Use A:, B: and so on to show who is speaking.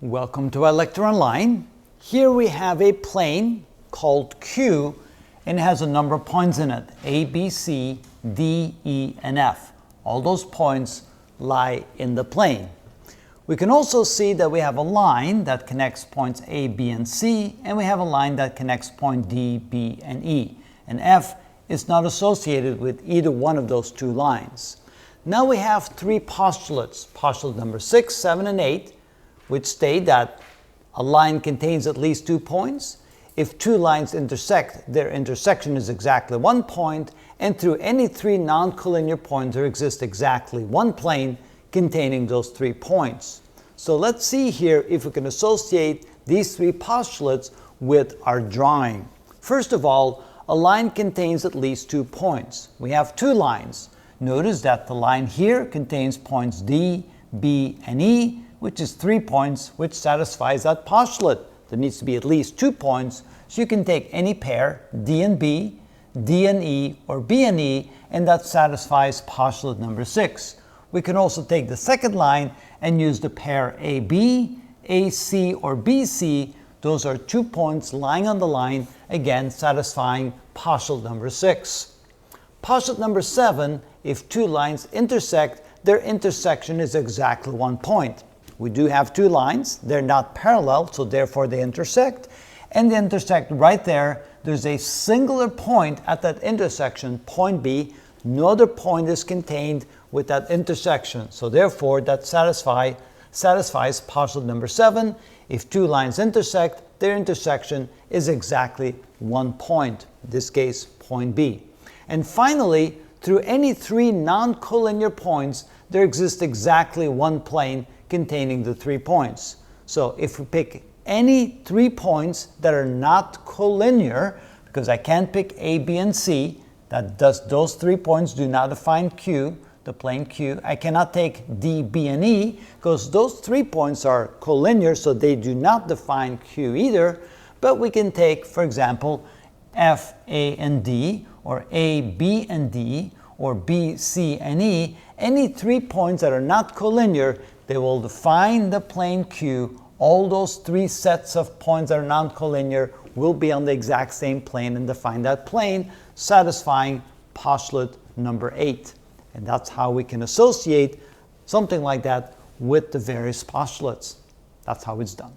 A: Welcome to our lecture online. Here we have a plane called Q and it has a number of points in it, A, B, C, D, E, and F. All those points lie in the plane. We can also see that we have a line that connects points A, B, and C, and we have a line that connects point D, B, and E. And F is not associated with either one of those two lines. Now we have three postulates, postulate number 6, 7, and 8, which state that a line contains at least 2 points. If two lines intersect, their intersection is exactly 1 point, and through any three non-collinear points there exists exactly one plane containing those 3 points. So let's see here if we can associate these three postulates with our drawing. First of all, a line contains at least 2 points. We have two lines. Notice that the line here contains points D, B, and E, which is 3 points, which satisfies that postulate. There needs to be at least 2 points, so you can take any pair, D and B, D and E, or B and E, and that satisfies postulate number 6. We can also take the second line and use the pair AB, AC, or BC. Those are 2 points lying on the line, again satisfying postulate number 6. Postulate number 7, if two lines intersect, their intersection is exactly 1 point. We do have two lines, they're not parallel, so therefore they intersect, and they intersect right there. There's a singular point at that intersection, point B. No other point is contained with that intersection, so therefore that satisfies postulate number 7. If two lines intersect, their intersection is exactly 1 point, in this case point B. And finally, through any three non-collinear points, there exists exactly one plane containing the 3 points. So if we pick any 3 points that are not collinear, because I can't pick A, B, and C, those 3 points do not define Q, the plane Q. I cannot take D, B, and E, because those 3 points are collinear, so they do not define Q either. But we can take, for example, F, A, and D, or A, B, and D, or B, C, and E. Any 3 points that are not collinear, they will define the plane Q. All those 3 sets of points that are non-collinear will be on the exact same plane and define that plane, satisfying postulate number 8. And that's how we can associate something like that with the various postulates. That's how it's done.